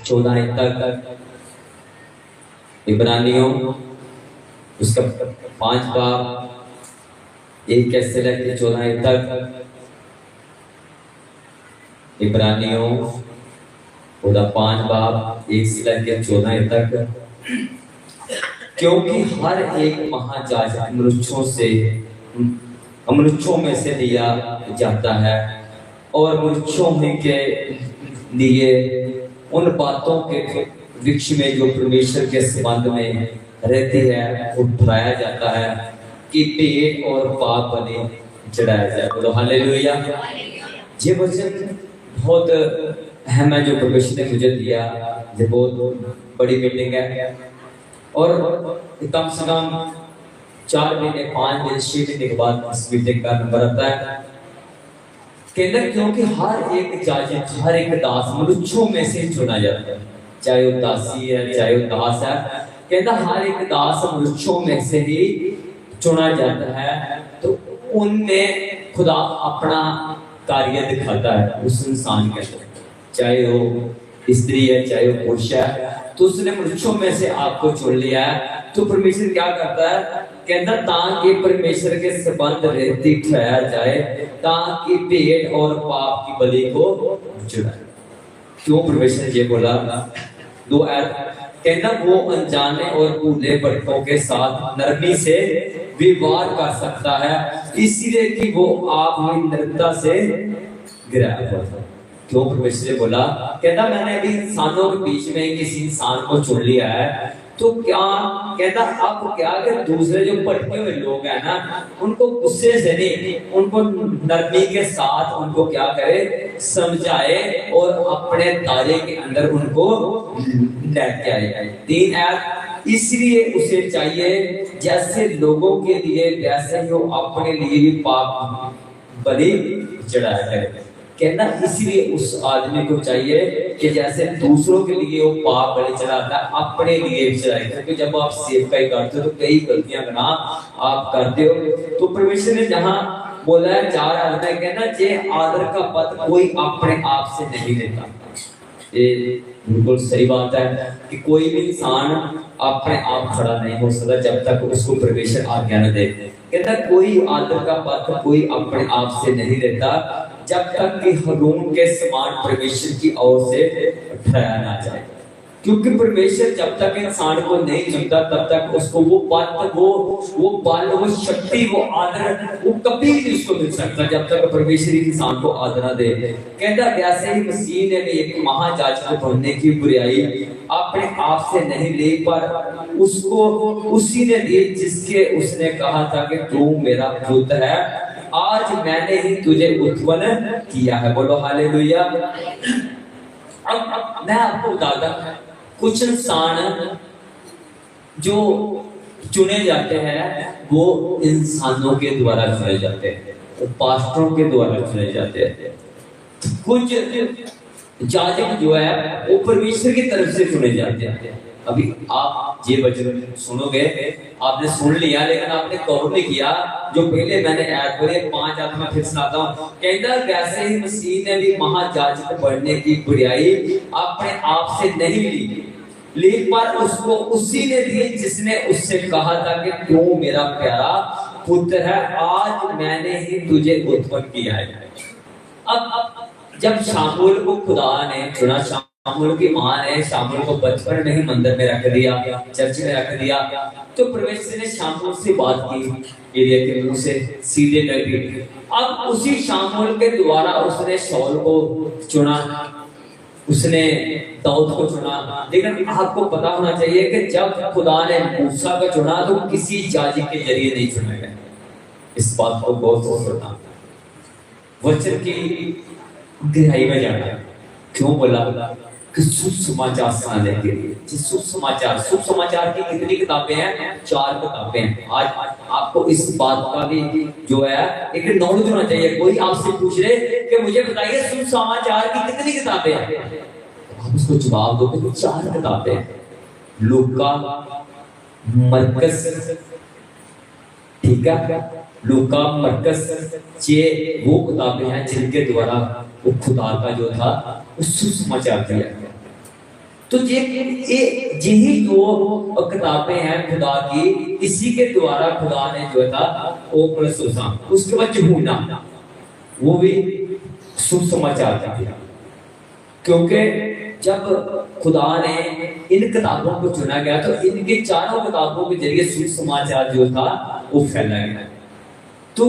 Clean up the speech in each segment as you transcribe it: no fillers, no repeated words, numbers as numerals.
14 तक, इब्रानियों उसका 5 बाब 1 से लेकर 14 तक, इब्रानियों पूरा 5 बाब 1 से लेकर 14 तक। क्योंकि हर एक महायाजक मनुष्यों में से लिया जाता है और मनुष्यों के लिए उन बातों के वृक्ष में जो परमेश्वर के संबंध में रहती है उठाया जाता है कि पेट और पाप बलि चढ़ाया जाए। बोलो हालेलुया। ये वचन बहुत अहम है जो परमेश्वर ने मुझे दिया। ये बहुत बड़ी मीटिंग है और कम से कम 4 महीने 5 महीने 6 महीने के बाद इस मीटिंग का नंबर आता है। कहते क्योंकि हर एक याजक, हर एक दास मनुष्यों में से चुना जाता है, चाहे वो दासी है चाहे वो दास है। कहता हर एक दास मनुष्यों में से ही चुना जाता है, तो उनमें खुदा अपना कार्य दिखाता है उस इंसान के अंदर, चाहे वो स्त्री है चाहे वो पुरुष है। तो उसने मनुष्यों में से आपको चुन लिया है। तो परमेश्वर क्या करता है? कहता ताकि परमेश्वर के संबंध रहती ठहराया जाए, ताकि पेट और पाप की बलि को चढ़ाए। क्यों परमेश्वर ने ये बोला? 2 कहता वो अनजाने और भूले भटकों के साथ नरमी से विवाद कर सकता है, इसलिए कि वो आप में नर्मता से गिराया हुआ था। क्यों परमेश्वर ने बोला? कहता मैंने अभी इंसानों के बीच में किसी इंसान को चुन लिया है, तो क्या कहता अब क्या कि दूसरे जो भटके हुए लोग हैं ना, उनको गुस्से से नहीं, उनको नरमी के साथ उनको क्या करे, समझाए और अपने दायरे के अंदर उनको लेके आए। 3 इसलिए उसे चाहिए जैसे लोगों के लिए वैसे ही वो अपने लिए भी पाप बलि चढ़ाया करे। कहना इसलिए उस आदमी को चाहिए कि जैसे दूसरों के लिए वो पाप बलि चढ़ाता है, अपने लिए भी चढ़ाए। क्योंकि जब आप सेवकाई करते हो तो कई गलतियां गुनाह आप करते हो। तो परमेश्वर ने जहां बोला है 4 आदमी, कहना जे आदर का पद कोई अपने आप से नहीं लेता। ये बिल्कुल सही बात है कि कोई भी इंसान अपने आप खड़ा नहीं हो सकता जब तक उसको परमेश्वर आज्ञा न दे। कहता कोई आदर का पद कोई अपने आप से नहीं लेता जब तक कि हारून के समान परमेश्वर की ओर से ठहराया ना जाए। क्योंकि परमेश्वर जब तक इंसान को नहीं चुनता तब तक उसको वो पद, वो बल, वो शक्ति, वो आदर वो कभी नहीं उसको मिल सकता जब तक परमेश्वर इंसान को आदर न दे। कहता वैसे ही मसीह ने भी एक महायाजक बनने की बुराई अपने आप से नहीं ले, पर उसको उसी ने दी जिसके उसने कहा था कि तू मेरा पुत्र है, आज मैंने ही तुझे उत्पन्न किया है। बोलो हालेलुया। अब मैं आपको बताता, कुछ इंसान जो चुने जाते हैं वो इंसानों के द्वारा चुने जाते हैं, वो पास्टरों के द्वारा चुने जाते हैं। कुछ याजक जो है वो परमेश्वर की तरफ से चुने जाते हैं। अभी आप ये वचन सुनोगे, आपने सुन लिया लेकिन आपने गौर नहीं किया। जो पहले मैंने ऐड बोले 5 आदमी फिर सुनाता हूँ। कहता वैसे ही मसीह ने भी महायाजक बनने की बुराई अपने आप से नहीं ली, पर उसको उसी ने दी जिसने उससे कहा था कि तू मेरा प्यारा पुत्र है, आज मैंने ही तुझे उत्पन्न किया है। अब जब शामूल को खुदा ने चुना, शामूल की मां ने शामूल को बचपन में ही मंदिर में रख दिया, चर्च में रख दिया, तो परमेश्वर ने शामूल से बात की एलिया के मुंह से सीधे कर दी। अब उसी शामूल के द्वारा उसने शाऊल को चुना, उसने दाऊद को चुना। लेकिन आपको पता होना चाहिए कि जब खुदा ने मूसा को चुना तो किसी याजक के जरिए नहीं चुना गया। इस बात को बहुत सोचना, वचन की गहराई में जाना। क्यों बोला? कि सुसमाचार सुनाने के लिए। सुसमाचार की कितनी किताबें हैं? 4 किताबें हैं। आज आपको इस बात का भी जो है एक नॉलेज होना चाहिए। कोई आपसे पूछ रहे कि मुझे बताइए सुसमाचार की कितनी किताबें हैं, आप उसको जवाब दो कि 4 किताबें हैं। लूका, मरकस, ठीक है, लूका, मरकस, ये वो किताबें हैं जिनके द्वारा वो खुदा का जो था वो सुसमाचार दिया गया। तो ये यही जो किताबें हैं खुदा की, इसी के द्वारा खुदा ने जो था उसके बाद यूहन्ना वो भी शुभ समाचार दिया, क्योंकि जब खुदा ने इन किताबों को चुना गया तो इनके चारों किताबों के जरिए शुभ समाचार जो था वो फैला गया। तो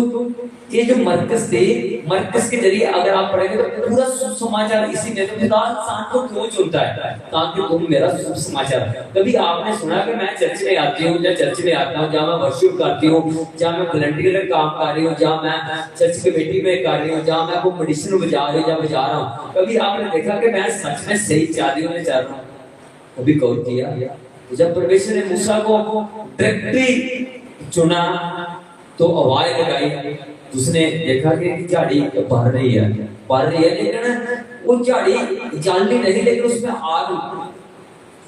ये जो मरकस थे, मरकस के जरिए अगर आप पढ़ेंगे तो पूरा शुभ समाचार इसी में, तो खुदा इंसान को क्यों चुनता है? ताकि तुम मेरा शुभ समाचार। कभी आपने सुना कि मैं चर्च में आती हूँ, या चर्च में आता हूँ, जहाँ मैं वर्शिप करती हूँ, जहाँ मैं वॉलंटियर काम कर रही हूँ, जहाँ मैं चर्च कमेटी में कर रही हूँ, जहाँ मैं वो मेडिसिन बजा रही हूँ या बजा रहा हूँ, कभी आपने देखा कि मैं सच में सही चाह रही हूँ या चाह रहा हूँ? कभी गौर किया? जब परमेश्वर ने मूसा को डायरेक्टली चुना तो आवाज लगाई, उसने देखा कि झाड़ी बढ़ रही है, लेकिन वो झाड़ी जलनी नहीं, लेकिन उसमें आग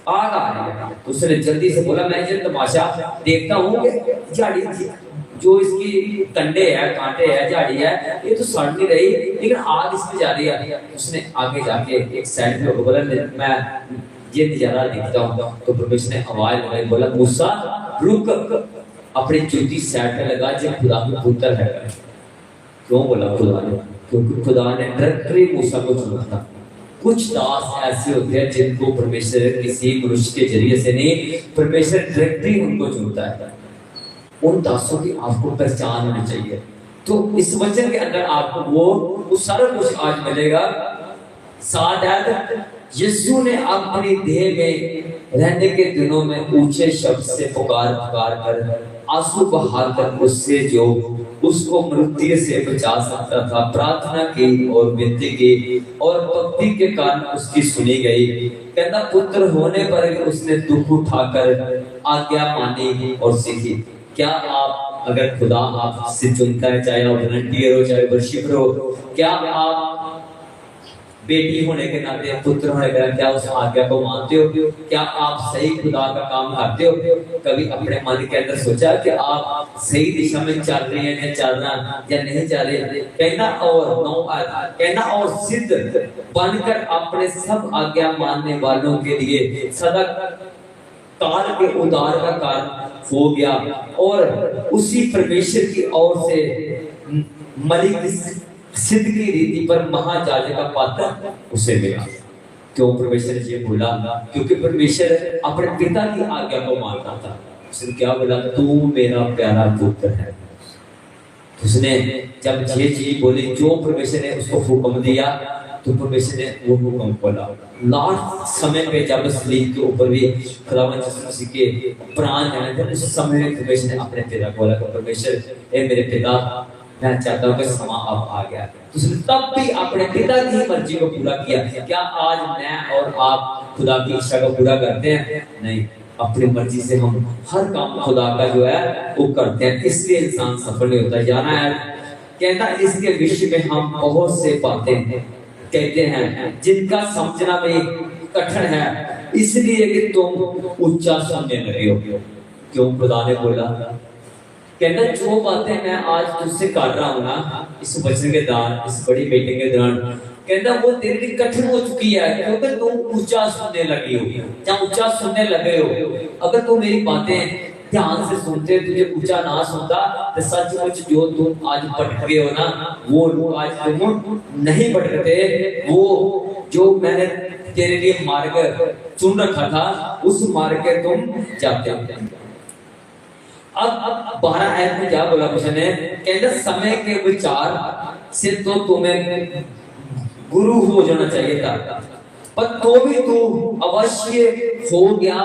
आ रही है। तो उसने जल्दी से बोला, मैं ये तमाशा देखता हूँ कि झाड़ी जो इसकी कंडे है, कांटे है, झाड़ी है, ये तो सड़ नहीं रही, लेकिन आग इसमें जा रही है। उसने आगे जाके एक साइड में बोला, मैं ये नजारा देखता हूँ। तो परमेश्वर ने आवाज लगाई, बोला मूसा रुक, अपनी जूती साइड पे लगा, जब खुदा का पुत्र है। क्यों बोला खुदा ने? क्योंकि खुदा ने डायरेक्टली मूसा को चुना था। कुछ दास ऐसे होते हैं जिनको परमेश्वर किसी मनुष्य के जरिए से नहीं, परमेश्वर डायरेक्टली उनको चुनता है। उन दासों की आपको पहचान होनी चाहिए। तो इस वचन के अंदर आपको वो सारा कुछ आज मिलेगा। साथ यीशु ने अपनी देह में रहने के दिनों में ऊंचे शब्द से पुकार कर आंसू बहाकर उससे जो उसको मृत्यु से बचा सकता था प्रार्थना की और विनती की, और भक्ति के कारण उसकी सुनी गई। कहता पुत्र होने पर उसने दुख उठाकर आज्ञा मानी और सीखी। क्या आप, अगर खुदा आपसे चुनता है, चाहे आप वॉलंटियर हो, चाहे वर्शिपर हो, क्या आप बेटी होने के नाते, पुत्र होने के नाते क्या उस आज्ञा को मानते हो? क्या आप सही खुदा का काम करते हो? कभी अपने मन के अंदर सोचा कि आप सही दिशा में चल रहे हैं या चलना या नहीं चल रहे? कहना और सिद्ध बनकर अपने सब आज्ञा मानने वालों के लिए सदा काल के उद्धार का कारण हो गया, और उसी परमेश्वर की ओर से मलिक सिद्ध की रीति पर महायाजक का पात्र उसे मिला। क्यों परमेश्वर ने ये बोला? क्योंकि परमेश्वर अपने पिता की आज्ञा को मानता था। उसने क्या बोला? तू मेरा प्यारा पुत्र है। उसने जब ये चीज बोली, जो परमेश्वर ने उसको हुक्म दिया, तो परमेश्वर ने वो हुक्म बोला। लास्ट समय पे जब सलीब के ऊपर भी खुदावंद यीशु मसीह के प्राण जाने थे, उस समय में परमेश्वर ने अपने पिता को बोला, परमेश्वर ए मेरे पिता, मैं चाहता हूँ कि समा अब आ गया। तो उसने तब भी अपने पिता की मर्जी को पूरा किया। क्या आज मैं और आप खुदा की इच्छा को पूरा करते हैं? नहीं, अपनी मर्जी से हम हर काम खुदा का जो है वो करते हैं, इसलिए इंसान सफल नहीं होता। जाना है कहता, इसके विषय में हम बहुत से बातें कहते हैं जिनका समझना भी कठिन है, इसलिए कि तुम ऊंचा सुनने लगे हो। क्यों खुदा ने बोला? कहता जो बातें मैं आज तुझसे कर रहा हूँ ना, इस वचन के दौरान, इस बड़ी मीटिंग के दौरान, कहता वो तेरे लिए कठिन हो चुकी है, क्योंकि तुम ऊंचा सुनने लगी हो या ऊंचा सुनने लगे हो। अगर तुम मेरी बातें ध्यान से सुनते, तुझे ऊंचा ना सुनता, तो सचमुच जो तुम आज भटके हो ना, वो लोग आज तुम नहीं भटकते। वो जो मैंने तेरे लिए मार्ग चुन रखा था, उस मार्ग के तुम जाते हो। अब 12 आयत में क्या बोला कृष्ण ने? कहते समय के विचार से तो तुम्हें गुरु हो जाना चाहिए था, पर तो भी तू अवश्य हो गया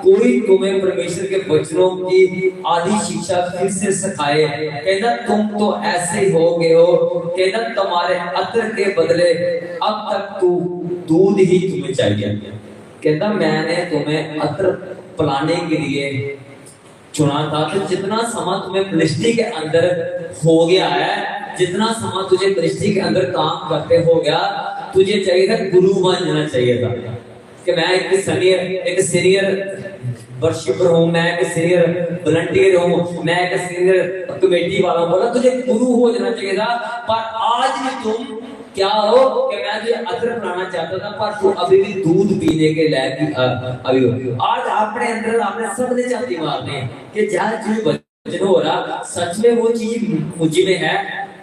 कोई तुम्हें परमेश्वर के वचनों की आधी शिक्षा फिर से सिखाए। कहना तुम तो ऐसे हो गए हो, कहना तुम्हारे अत्र के बदले अब तक तू दूध ही तुम्हें चाहिए। कहता मैंने तुम्हें अत्र पिलाने के लिए चुना था, तो जितना समा तुम्हें मिनिस्ट्री के अंदर हो गया है, जितना समा तुझे मिनिस्ट्री के अंदर काम करते हो गया, तुझे चाहिए था गुरु बन जाना चाहिए था कि मैं एक सीनियर वर्शिपर हूँ, मैं एक सीनियर वॉलंटियर हूँ, मैं एक सीनियर कमेटी वाला हूँ। बोला तुझे गुरु हो जाना चाहिए था, पर आज भी तुम क्या हो कि मैं तुझे अतर बनाना चाहता था पर तू अभी भी दूध पीने के लायक अभी हो। आज अपने अंदर आपने सबने चाहती मारने कि जहाँ चीज वजन हो रहा सच में वो चीज मुझ में है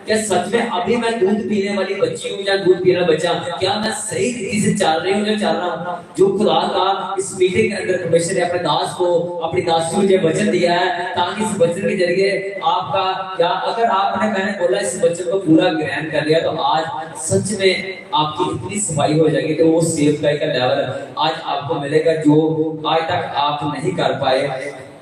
क्या, सच में अभी मैं दूध पीने वाली बच्ची हूँ या दूध पीना बच्चा, क्या मैं सही रीति से चल रही हूँ या चल रहा हूँ। जो खुदा का इस मीटिंग के अंदर परमेश्वर ने अपने दास को अपनी दासी को मुझे वचन दिया है ताकि इस वचन के जरिए आपका क्या, अगर आपने मैंने बोला इस वचन को पूरा ग्रहण कर लिया तो आज सच में आपकी इतनी सफाई हो जाएगी कि वो सेवकाई का लेवल आज आपको मिलेगा जो आज तक आप नहीं कर पाए।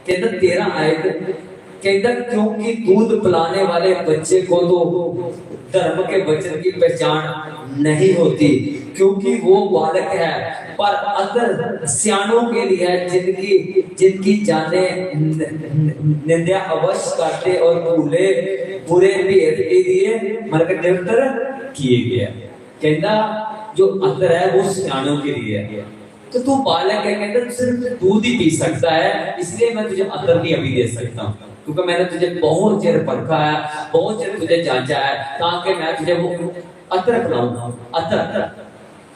कहता 13 आयत कहता क्योंकि दूध पिलाने वाले बच्चे को तो धर्म के वचन की पहचान नहीं होती क्योंकि वो बालक है, पर अगर सियानों के लिए जिनकी जिनकी जाने निंदा अवश्य करते और भूले बुरे भेद के लिए मरकर निरंतर किए गए। कहता जो अंदर है वो सियानों के लिए है, तो तू बालक है, कहता सिर्फ दूध ही पी सकता है, इसलिए मैं तुझे अंदर नहीं अभी दे सकता हूँ क्योंकि मैंने तुझे बहुत चिर परखा है, बहुत चिर तुझे जांचा है ताकि मैं तुझे वो अतर पिलाऊंगा। अतर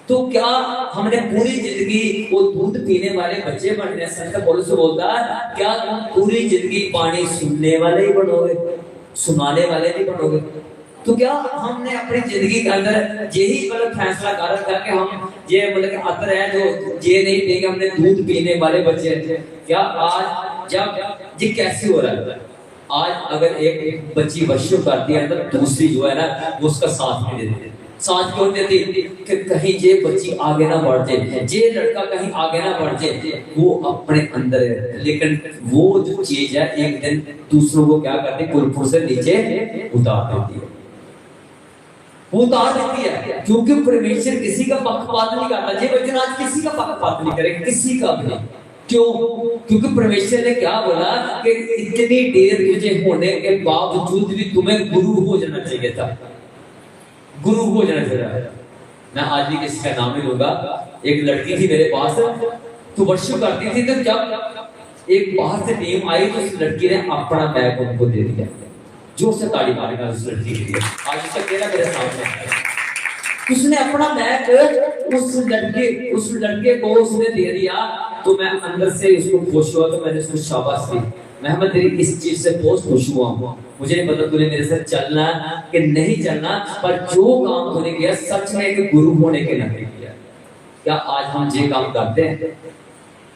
तो क्या हमने पूरी जिंदगी वो दूध पीने वाले बच्चे बनने संत पौलुस बोलता है क्या तुम पूरी जिंदगी पानी सुनने वाले ही बनोगे, सुनाने वाले नहीं बनोगे। तो क्या हमने अपनी जिंदगी के अंदर यही मतलब फैसला कर रखा कि हम ये मतलब अतर है जो ये नहीं देंगे, हमने दूध पीने वाले बच्चे। क्या आज जब ये कैसे हो रहा है, आज अगर एक बच्ची वर्षिप करती है तो दूसरी जो है ना वो उसका साथ नहीं देती। साथ क्यों देती कि कहीं ये बच्ची आगे ना बढ़ जाए, ये लड़का कहीं आगे ना बढ़ जाए, वो अपने अंदर है। लेकिन वो जो चीज है एक दिन दूसरों को क्या करती है, पुरपुर से नीचे उतार देती है, उतार देती है क्योंकि परमेश्वर किसी का पक्षपात नहीं करता। ये बच्चे आज किसी का पक्षपात नहीं करेगा, किसी का भी नहीं। क्यों? क्योंकि परमेश्वर ने क्या बोला कि इतनी देर तुझे होने के बावजूद भी तुम्हें गुरु हो जाना चाहिए था, गुरु हो जाना चाहिए। मैं आज भी किसी का नाम नहीं लूंगा, एक लड़की थी मेरे पास, तो वर्षिप करती थी, तो जब एक बाहर से टीम आई तो उस लड़की ने अपना बैग उनको दे दिया, जोर से ताली मारेगा उस लड़की के लिए। आज उसका चेहरा मेरे सामने है, उसने अपना बैग उस लड़के को उसने दे दिया। तो मैं अंदर से उसको खुश हुआ, तो मैंने उसको शाबाश दी, मैं तेरी इस चीज से बहुत खुश हुआ हूँ। मुझे नहीं पता तूने मेरे साथ चलना कि नहीं चलना, पर जो काम तूने किया सच में एक गुरु होने के नाते किया। क्या आज हम ये काम करते हैं?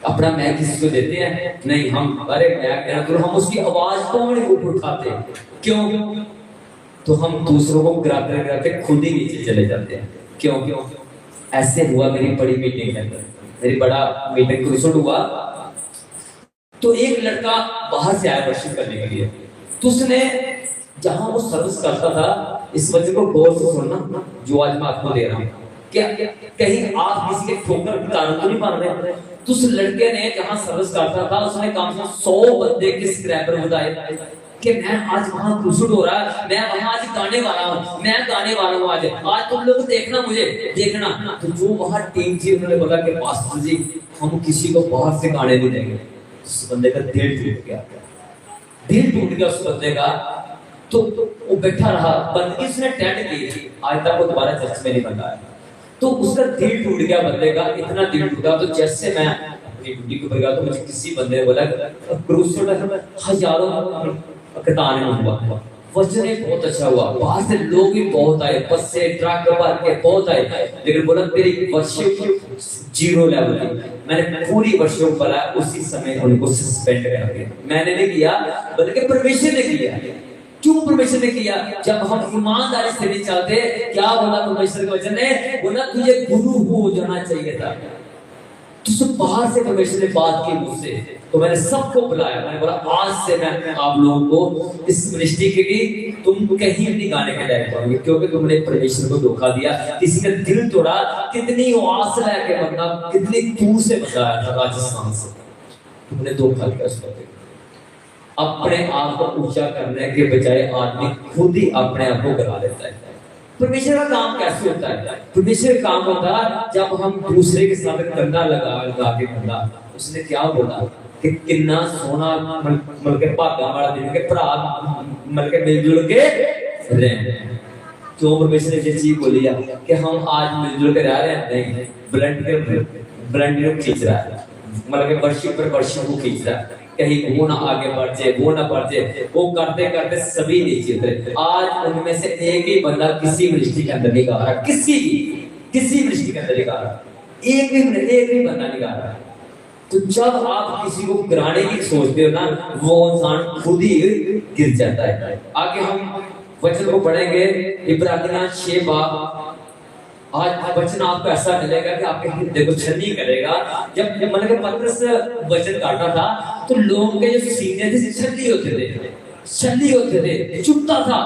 अपना मैं किसी को देते हैं? नहीं, हम अरे मैं कहना तो हम उसकी आवाज को नहीं उठाते। क्यों? तो हम दूसरों को गिराते गिराते खुद ही नीचे चले जाते हैं। क्यों? ऐसे हुआ मेरी बड़ी मीटिंग के अंदर, मेरी बड़ा मीटिंग को रिजल्ट हुआ, तो एक लड़का बाहर से आया वर्शिप करने के लिए, तो उसने जहां वो सर्विस करता था, इस वजह को गौर से सुनना जो आज मैं आपको दे रहा हूँ, क्या कहीं आप किसी के ठोकर के कारण तो नहीं मार रहे। तो उस लड़के ने जहां सर्विस करता था उसने कम से कम 100 बंदे के स्क्रैपर बताए कि मैं आज वहां क्रूसेड हो रहा है, मैं वहां आज गाने वाला हूँ, मैं गाने वाला हूँ, आज तुम लोग देखना, मुझे देखना। तो जो वहां टीम थी उन्होंने बोला कि पास्टर जी हम किसी को बाहर से गाने नहीं देंगे। उस बंदे का दिल टूट गया, दिल टूट गया उस बंदे का। तो वो बैठा रहा, बंदगी उसने टेंट की, आज तक वो दोबारा चर्च में नहीं बंदा है। तो उसका दिल टूट गया बंदे का, इतना दिल टूटा। तो जैसे मैं अपनी ड्यूटी को गया तो मुझे किसी बंदे ने बोला क्रूसेड हजारों कतान में हुआ, वचन बहुत अच्छा हुआ, बाहर से लोग भी बहुत आए, बस से ट्रक भर के बहुत आए, लेकिन बोला तेरी वर्शिप 0 लेवल की। मैंने पूरी वर्शिप बोला, उसी समय उनको सस्पेंड कर दिया। मैंने नहीं किया बल्कि परमेश्वर ने किया। क्यों परमेश्वर ने किया? जब हम ईमानदारी से नहीं चलते, क्या बोला परमेश्वर के वचन ने? बोला तुझे गुरु हो जाना चाहिए था। तो बाहर से परमेश्वर ने बात की मुझसे, तो मैंने सबको बुलाया, मैंने बोला आज से मैं आप लोगों को इस मिनिस्ट्री के लिए तुम कहीं नहीं गाने के लायक पाओगे, क्योंकि तुमने परमेश्वर को धोखा दिया, किसी का दिल तोड़ा। कितनी आस लेके बंदा कितनी दूर से बताया था राजस्थान से, तुमने धोखा दिया उसको। अपने आप को ऊंचा करने के बजाय आदमी खुद ही अपने आप को गिरा देता है। परमेश्वर का काम कैसे होता है? परमेश्वर का काम होता है जब हम दूसरे के साथ कंधा लगा के बंदा, उसने क्या बोला कि कितना सोना मल के भागा वाला दिन के भरा मल के मिलजुल के रहे। क्यों परमेश्वर ने ये चीज बोली है कि हम आज मिलजुल के रह रहे हैं, नहीं, ब्लेंडर खींच रहा है, मतलब कि वर्षी पर वर्षी को खींच रहा है, कहीं वो ना आगे बढ़ जाए, वो ना बढ़ जाए, वो करते करते सभी नीचे उतरे। आज उनमें से एक ही बंदा किसी मिनिस्ट्री के अंदर नहीं गा रहा, किसी मिनिस्ट्री के अंदर नहीं गा रहा, एक भी बंदा नहीं गा रहा। तो जब आप किसी को गिराने की सोचते हो ना, वो इंसान खुद ही गिर जाता है। आगे हम वचन को पढ़ेंगे, इब्रानियों 6 बाब। आज वचन आपको ऐसा मिलेगा कि आपके हृदय को छलनी करेगा। जब मतलब कि पतरस वचन काटा था तो लोगों के जो सीने थे छलनी होते थे, चुपता था।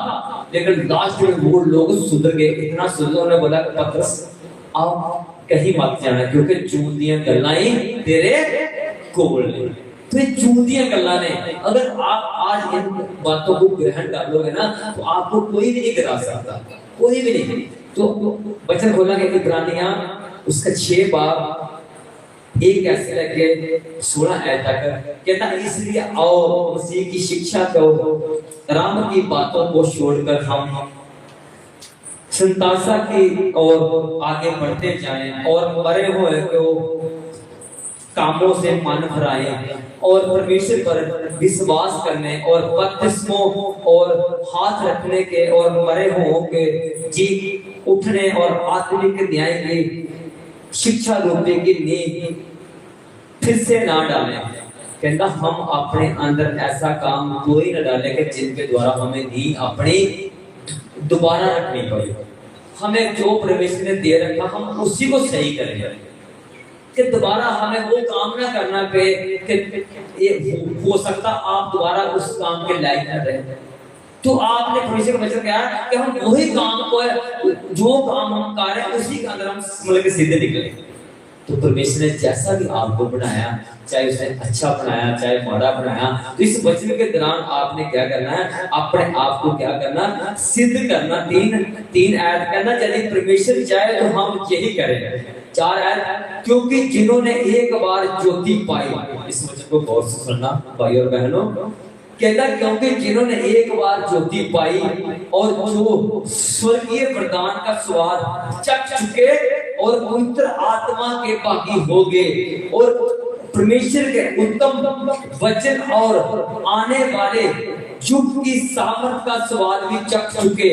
लेकिन लास्ट में वो लोग सुधर गए, इतना सुधर, उन्होंने बोला पतरस आप कहीं मत जाना, क्योंकि जूदियां गल्लां ही तेरे कोल ने। तो ये जूदियां गल्लां ने, अगर आप आज इन बातों को ग्रहण कर लोगे ना, तो आपको कोई भी नहीं गिरा सकता, कोई भी नहीं। तो वचन खोला कि इब्रानियां उसका 6 बाब 1 ऐसे लगे 16 आयत तक कहता, इसलिए आओ मसीह की शिक्षा को, राम की बातों को छोड़कर हम संतासा की और आगे बढ़ते जाएं और मरे हुए को कामों से मन भराएं और परमेश्वर पर विश्वास करने और बपतिस्मों और हाथ रखने के और मरे हुओं के जी उठने और आत्मिक न्याय की शिक्षा रूपी की नींव फिर से ना डालें। कहता हम अपने अंदर ऐसा काम कोई न डाले कि जिनके द्वारा हमें नींव अपनी दोबारा रखनी पड़े। हमें जो परमेश्वर ने दे रखा हम उसी को सही करेंगे, कि दोबारा हमें वो काम ना करना पे कि ये हो सकता आप दोबारा उस काम के लायक न रहे। तो आपने परमेश्वर का वचन कहा कि हम वही काम को, जो काम हम कर रहे हैं उसी के अंदर हम मतलब के सीधे निकले। तो परमेश्वर ने जैसा भी आपको बनाया, चाहे उसने अच्छा बनाया चाहे माड़ा बनाया, तो इस वचन के दौरान आपने क्या करना है, अपने आप को क्या करना, सिद्ध करना। तीन आयत कहना, यदि परमेश्वर चाहे तो हम यही करें। 4 आयत, क्योंकि जिन्होंने एक बार ज्योति पाई, इस वचन को गौर से सुनना भाई और बहनों, कहता क्योंकि जिन्होंने एक बार ज्योति पाई और जो स्वर्गीय वरदान का स्वाद चख चुके और पवित्र आत्मा के भागी हो गए और परमेश्वर के उत्तम वचन और आने वाले युग की सामर्थ का स्वाद भी चख चुके,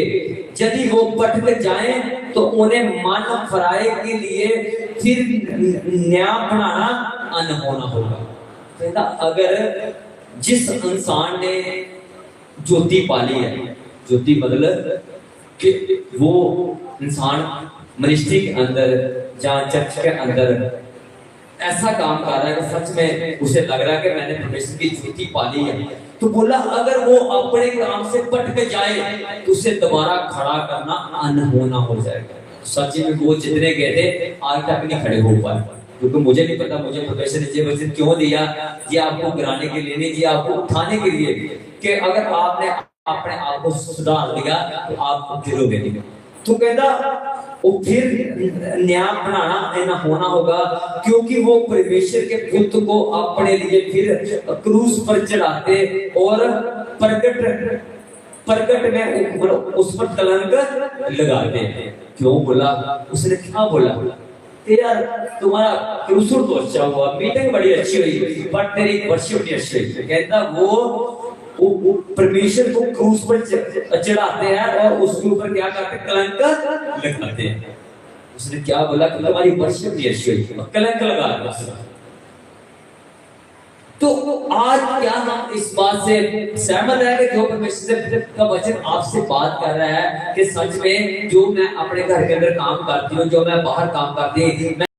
यदि वो भटक जाएं तो उन्हें मन फराए के लिए फिर नया बनाना अनहोना होगा। कहता अगर जिस इंसान ने ज्योति पाली है, ज्योति मतलब कि वो इंसान मिनिस्ट्री के अंदर जहाँ चर्च के अंदर ऐसा काम कर रहा है कि सच में उसे लग रहा है कि मैंने परमेश्वर की ज्योति पाली है, तो बोला अगर वो अपने काम से भटक जाए तो उसे दोबारा खड़ा करना अनहोना हो जाएगा। सच में वो जितने गए थे आज तक नहीं खड़े हो पाए, क्योंकि मुझे नहीं पता मुझे परमेश्वर ने ये वचन क्यों दिया, ये आपको गिराने के लिए नहीं, ये आपको उठाने के लिए, कि अगर आपने अपने आप को सुधार दिया तो आप गिरोगे नहीं। तो कहता वो फिर न्याय बनाना ना होना होगा, क्योंकि वो परमेश्वर के पुत्र को अपने लिए फिर क्रूस पर चढ़ाते और प्रकट में उस पर कलंक लगाते। क्यों बोला उसने, क्या बोला, यार तुम्हारा क्रूसर तो अच्छा हुआ, मीटिंग बड़ी अच्छी हुई, पर तेरी वर्शिप नहीं अच्छी हुई। कहता वो परमेश्वर को क्रूस पर चढ़ाते हैं और उसके ऊपर क्या करते, कलंक लगाते हैं। उसने क्या बोला कि तुम्हारी वर्शिप नहीं अच्छी हुई, कलंक लगा दिया। तो आज क्या हम इस बात से सहमत है कि जो परमेश्वर का वचन आपसे बात कर रहा है कि सच में जो मैं अपने घर के अंदर काम करती हूँ, जो मैं बाहर काम करती हूँ,